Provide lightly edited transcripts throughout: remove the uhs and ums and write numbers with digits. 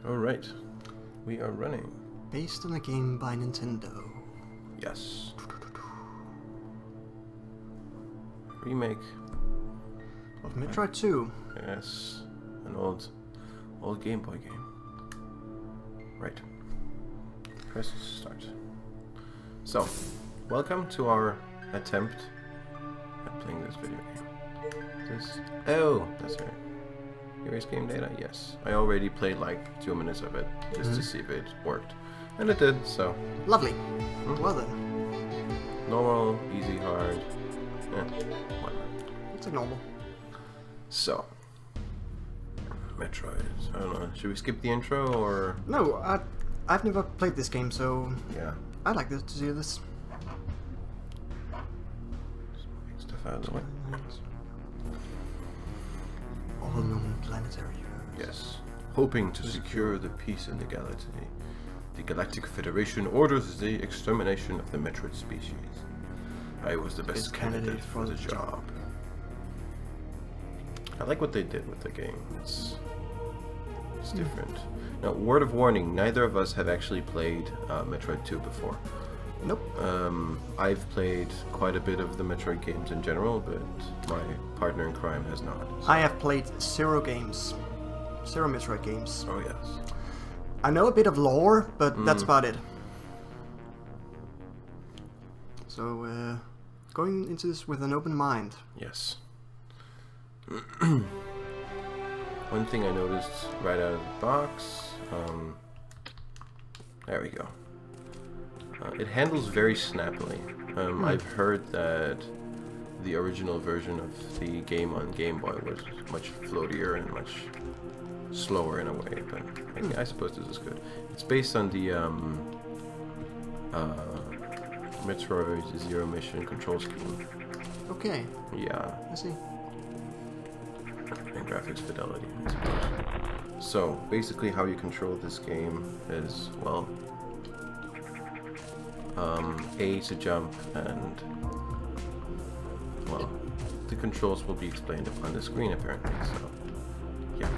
Alright, we are running. Based on a game by Nintendo. Yes. Remake. Of Metroid 2. Yes. An old Game Boy game. Right. Press start. So, welcome to our attempt at playing this video game. That's right. Erase game data? Yes. I already played like 2 minutes of it just to see if it worked. And it did, so. Lovely. Well then. Normal, easy, hard. Whatever. It's a normal. So. Metroid. I don't know. Should we skip the intro or? No, I've never played this game, so Yeah. I'd like to see this. Just moving stuff out of the way. All known planetary. Yes. Hoping to secure the peace in the galaxy, the Galactic Federation orders the extermination of the Metroid species. I was the best candidate for the job. I like what they did with the game. It's different. Now, word of warning, neither of us have actually played Metroid 2 before. Nope. I've played quite a bit of the Metroid games in general, but my partner in crime has not. So. I have played zero games. Zero Metroid games. Oh, yes. I know a bit of lore, but that's about it. So, going into this with an open mind. Yes. One thing I noticed right out of the box, there we go. It handles very snappily. I've heard that the original version of the game on Game Boy was much floatier and much slower in a way, but I suppose this is good. It's based on the Metroid Zero Mission control scheme. Okay. Yeah. I see. And graphics fidelity, I suppose. So, basically how you control this game is, well, A to jump, and, well, the controls will be explained on the screen apparently, so, yeah.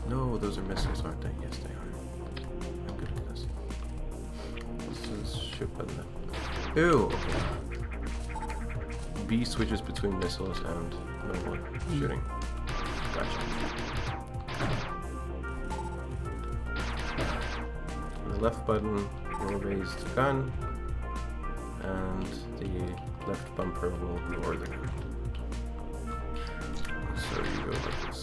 No, those are missiles, aren't they? Yes, they are. I'm good at this. This is shoot button then. Ew, okay. B switches between missiles and normal shooting. Gotcha. The left button will raise the gun, and the left bumper will lower the gun. So you go like this.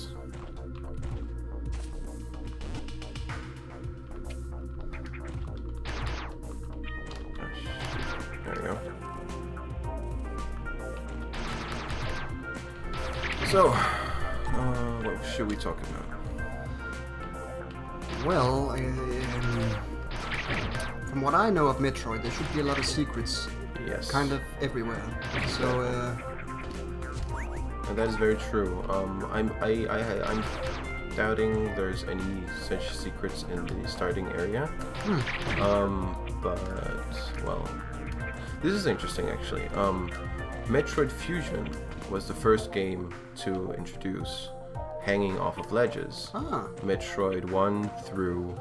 There we go. So, what should we talk about? Well, from what I know of Metroid, there should be a lot of secrets. Yes. Kind of everywhere. So, and that is very true. I'm doubting there's any such secrets in the starting area. But well, this is interesting actually. Metroid Fusion was the first game to introduce hanging off of ledges. Metroid 1 through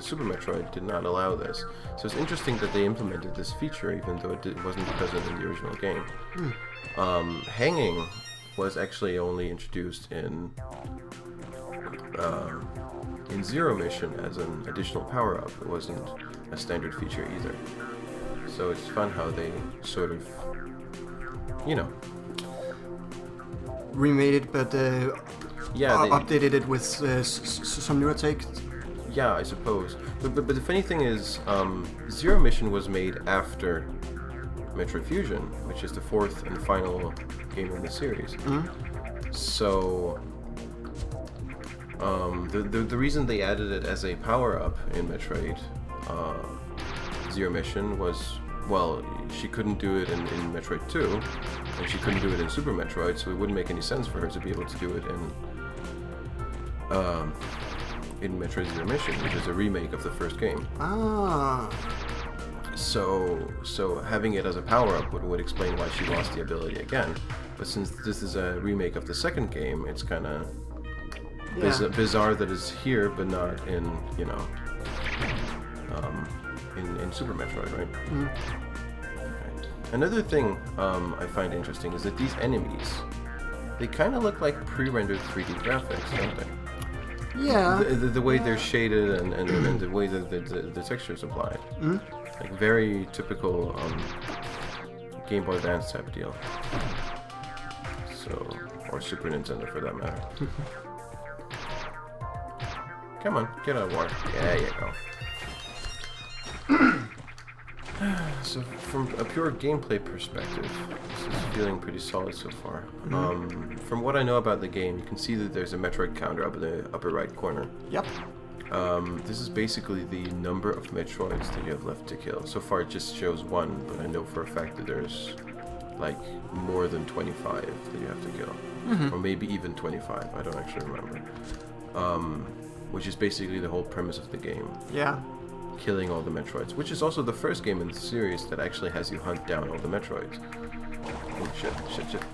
Super Metroid did not allow this. So it's interesting that they implemented this feature even though it wasn't present in the original game. Hanging was actually only introduced in Zero Mission as an additional power-up. It wasn't a standard feature either. So it's fun how they sort of, you know, remade it, but yeah, they updated it with some newer take. Yeah, I suppose. But the funny thing is, Zero Mission was made after Metroid Fusion, which is the fourth and final game in the series. So the reason they added it as a power-up in Metroid Zero Mission was, well, she couldn't do it in Metroid 2, and she couldn't do it in Super Metroid, so it wouldn't make any sense for her to be able to do it in Metroid Zero Mission, which is a remake of the first game. So having it as a power-up would explain why she lost the ability again. But since this is a remake of the second game, it's kind of bizarre that is here, but not in, you know, in Super Metroid, right? Mm. Right. Another thing I find interesting is that these enemies, they kind of look like pre-rendered 3D graphics, don't they? Yeah. The way they're shaded and the way that the textures applied. Mm. Like very typical Game Boy Advance type deal. So, or Super Nintendo for that matter. Come on, get out of water. There you go. So, from a pure gameplay perspective, this is feeling pretty solid so far. From what I know about the game, you can see that there's a Metroid counter up in the upper right corner. Yep. This is basically the number of Metroids that you have left to kill. So far it just shows 1, but I know for a fact that there's like more than 25 that you have to kill. Or maybe even 25, I don't actually remember. Which is basically the whole premise of the game. Yeah. Killing all the Metroids, which is also the first game in the series that actually has you hunt down all the Metroids. Oh shit.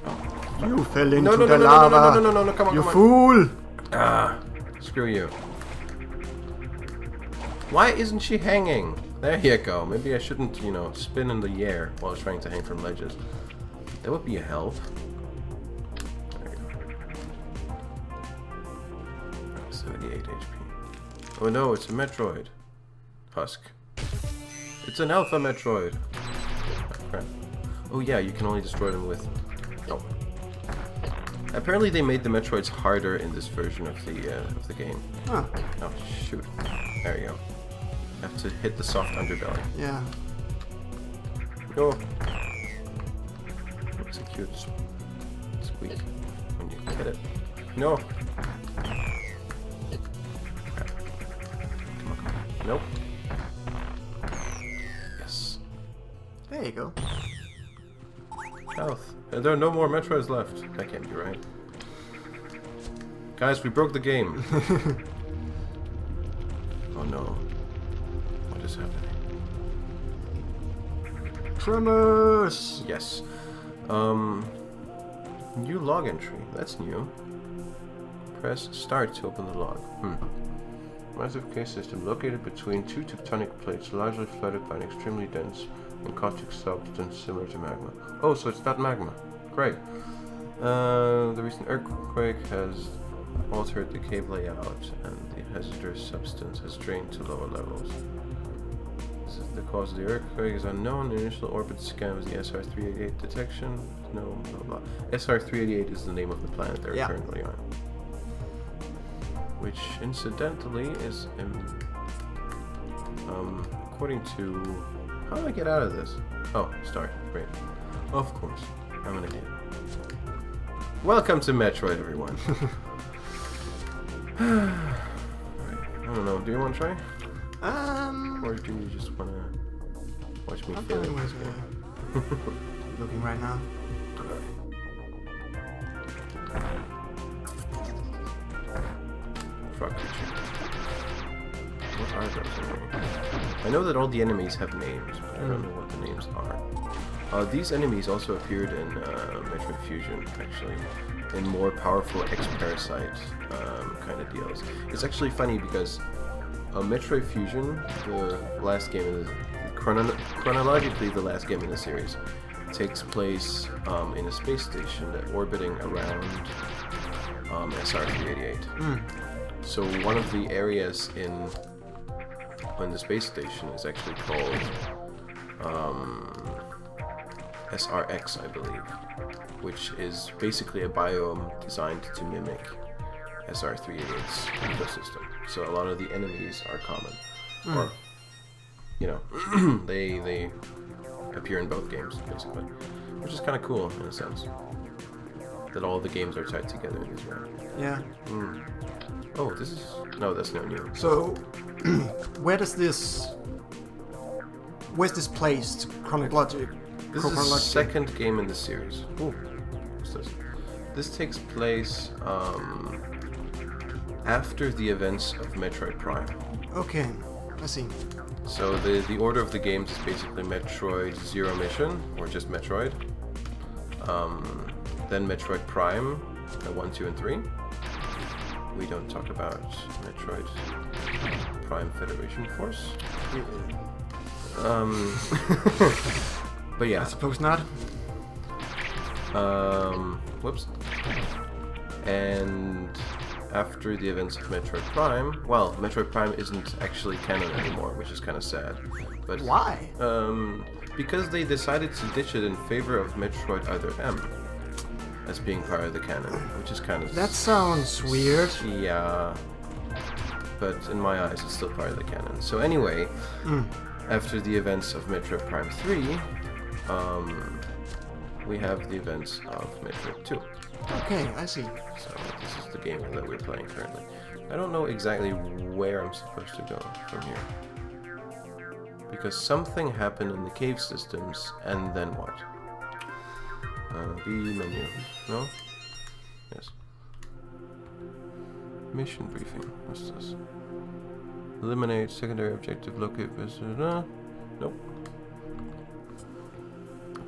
Oh. You fell into No, the lava. No, come on, You come on. fool! Ah, screw you. Why isn't she hanging? There you go. Maybe I shouldn't, you know, spin in the air while trying to hang from ledges. That would be a help. There you go. 78 HP. Oh no, it's a Metroid. Husk. It's an Alpha Metroid. Oh, crap. Oh yeah, you can only destroy them with... Oh. Apparently they made the Metroids harder in this version of the game. Huh. Oh shoot. There you go. Have to hit the soft underbelly. Yeah. Go. Looks a cute squeak when you hit it. No. Crap. Come on. Nope. Yes. There you go. Health. And there are no more Metroids left. That can't be right. Guys, we broke the game. Oh no. What is happening? Tremors! Yes. New log entry. That's new. Press start to open the log. Massive cave system located between 2 tectonic plates, largely flooded by an extremely dense and caustic substance similar to magma. Oh, so it's not magma. Great. The recent earthquake has altered the cave layout, and the hazardous substance has drained to lower levels. The cause of the earthquake is unknown. The initial orbit scan was the SR-388 detection. No, blah blah. SR-388 is the name of the planet they're currently on. Which, incidentally, is according to... How do I get out of this? Oh, start. Great. Of course. I'm an idiot. Welcome to Metroid, everyone. Alright, I don't know. Do you want to try? Or do you just want to watch me fail? Looking right now. Frog creature. What are those enemies? I know that all the enemies have names, but I don't know what the names are. These enemies also appeared in Metroid Fusion, actually, in more powerful X-Parasite kind of deals. It's actually funny because Metroid Fusion, the last game in the chronologically the last game in the series, takes place in a space station that orbiting around SR-388. So one of the areas in the space station is actually called SRX, I believe, which is basically a biome designed to mimic SR-388's ecosystem. So a lot of the enemies are common, or you know, they appear in both games basically, which is kind of cool in a sense that all the games are tied together in this way. Yeah. Oh, this is that's not new. So, where's this placed chronologically? This is the second game in the series. Ooh, what's this? This takes place after the events of Metroid Prime. Okay, I see. So the order of the games is basically Metroid Zero Mission, or just Metroid. Then Metroid Prime, 1, 2, and 3, we don't talk about Metroid Prime Federation Force. But yeah. I suppose not. Whoops. And after the events of Metroid Prime, well, Metroid Prime isn't actually canon anymore, which is kind of sad. But why? Because they decided to ditch it in favor of Metroid Other M as being part of the canon, which is kind of... That sounds weird. Yeah. But in my eyes, it's still part of the canon. So anyway, after the events of Metroid Prime 3, we have the events of Metroid 2. Okay, I see. So this is the game that we're playing currently. I don't know exactly where I'm supposed to go from here. Because something happened in the cave systems, and then what? B menu. No? Yes. Mission briefing. What's this? Eliminate secondary objective, locate visitor. Nope.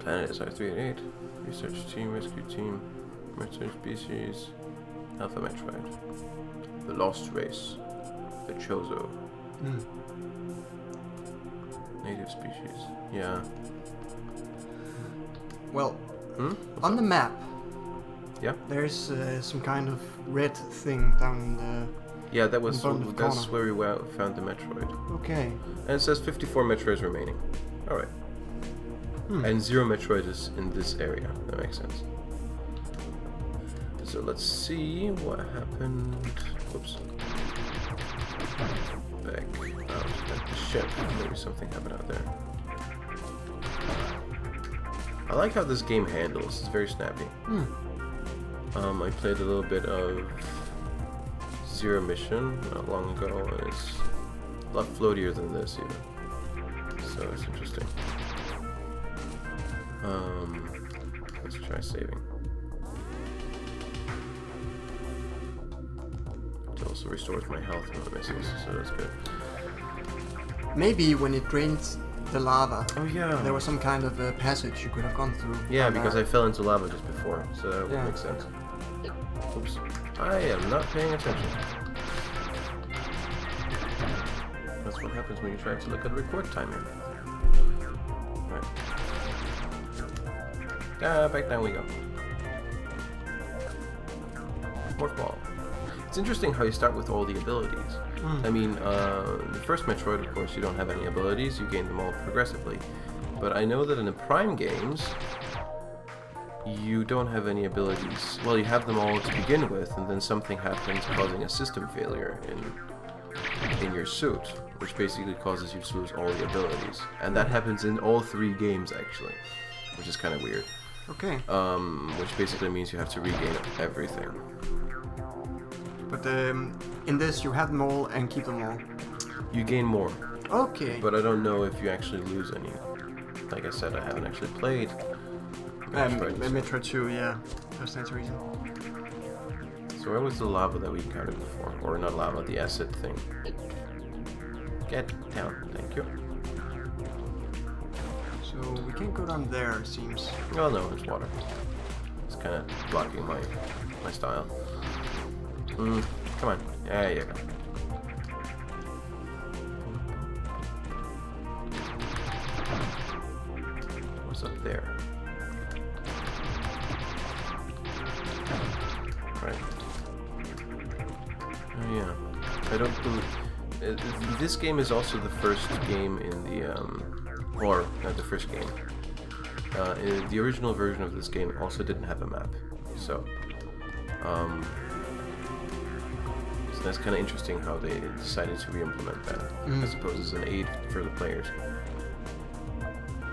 Planet is R388. Research team, rescue team, Metroid species, Alpha Metroid. The Lost Race. The Chozo. Native species. Yeah. Well, on the map, yeah, there's some kind of red thing down in the... Yeah, that's corner. where we found the Metroid. Okay. And it says 54 Metroids remaining. Alright. And 0 Metroid is in this area. That makes sense. So let's see what happened. Whoops. Back out at the ship. Maybe something happened out there. I like how this game handles. It's very snappy. I played a little bit of Zero Mission not long ago, and it's a lot floatier than this even. So it's interesting. Let's try saving. It also restores my health when it misses, so that's good. Maybe when it drains the lava, Oh yeah. there was some kind of a passage you could have gone through. Yeah, because I fell into lava just before, so that would make sense. Oops. I am not paying attention. That's what happens when you try to look at record timing. Right. Back down we go. Fourth wall. It's interesting how you start with all the abilities. I mean, the first Metroid, of course, you don't have any abilities, you gain them all progressively. But I know that in the Prime games, you don't have any abilities. Well, you have them all to begin with, and then something happens causing a system failure in your suit, which basically causes you to lose all the abilities. And that happens in all 3 games, actually, which is kind of weird. Okay. Which basically means you have to regain everything. But in this, you have them all and keep them all. You gain more. Okay. But I don't know if you actually lose any. Like I said, I haven't actually played Metroid 2, yeah. That's the reason. So where was the lava that we encountered before? Or not lava, the acid thing. Get down, thank you. So we can't go down there, it seems. Oh no, it's water. It's kind of blocking my style. Come on. Yeah, you go. What's up there? Right. Oh yeah. I don't believe... this game is also the first game in the... or, not the first game. The original version of this game also didn't have a map. So that's kind of interesting how they decided to re-implement that. I suppose as an aid for the players.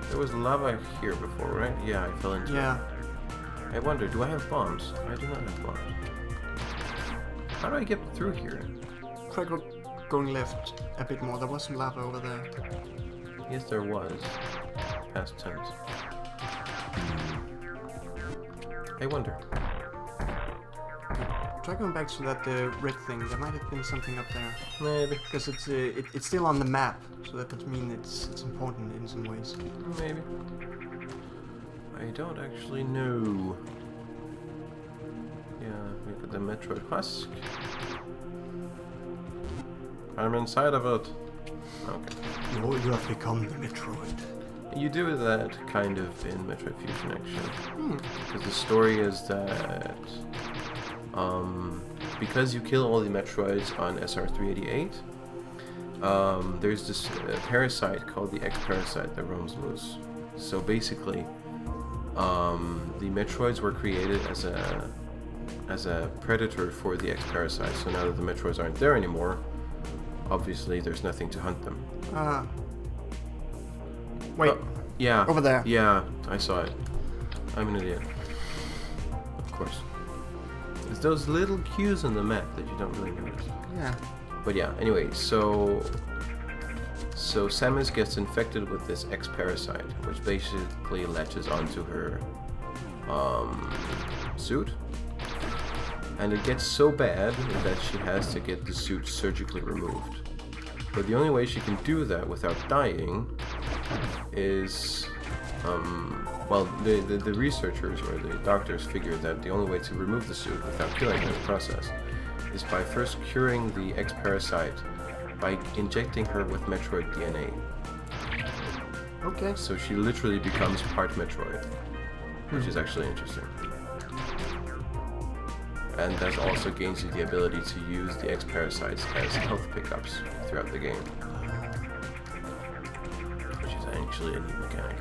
There was lava here before, right? Yeah, I fell into it. I wonder, do I have bombs? I do not have bombs. How do I get through here? Try going left a bit more. There was some lava over there. Yes, there was. Past tense. I wonder. Try going back to that red thing. There might have been something up there. Maybe. Because it's still on the map, so that would mean it's important in some ways. Maybe. I don't actually know. Yeah, the Metroid husk. I'm inside of it. Okay. You have become the Metroid. You do that kind of in Metroid Fusion, actually. Because the story is that because you kill all the Metroids on SR388, there's this parasite called the X-Parasite that roams loose. So basically, the Metroids were created as a predator for the X-Parasite. So now that the Metroids aren't there anymore, obviously there's nothing to hunt them. Wait. Yeah. Over there. Yeah, I saw it. I'm an idiot. Of course. It's those little cues on the map that you don't really notice. Yeah. But yeah, anyway, so Samus gets infected with this X-Parasite, which basically latches onto her suit. And it gets so bad that she has to get the suit surgically removed. But the only way she can do that without dying is, well, the researchers or the doctors figured that the only way to remove the suit without killing her in the process is by first curing the X-Parasite by injecting her with Metroid DNA. Okay. So she literally becomes part Metroid, which is actually interesting. And that also gains you the ability to use the X-Parasites as health pickups throughout the game. Which is actually a neat mechanic.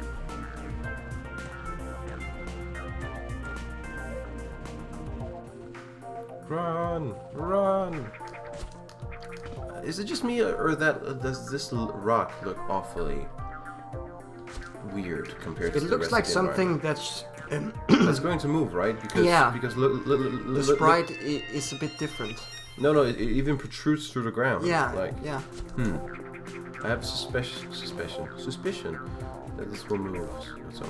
Run! Run! Is it just me, or does this rock look awfully weird compared to the rest of the It looks like something environment? that's... That's going to move, right? Because, yeah. Because the sprite is a bit different. No, it even protrudes through the ground. Yeah, Like, yeah. I have suspicion that this will move. So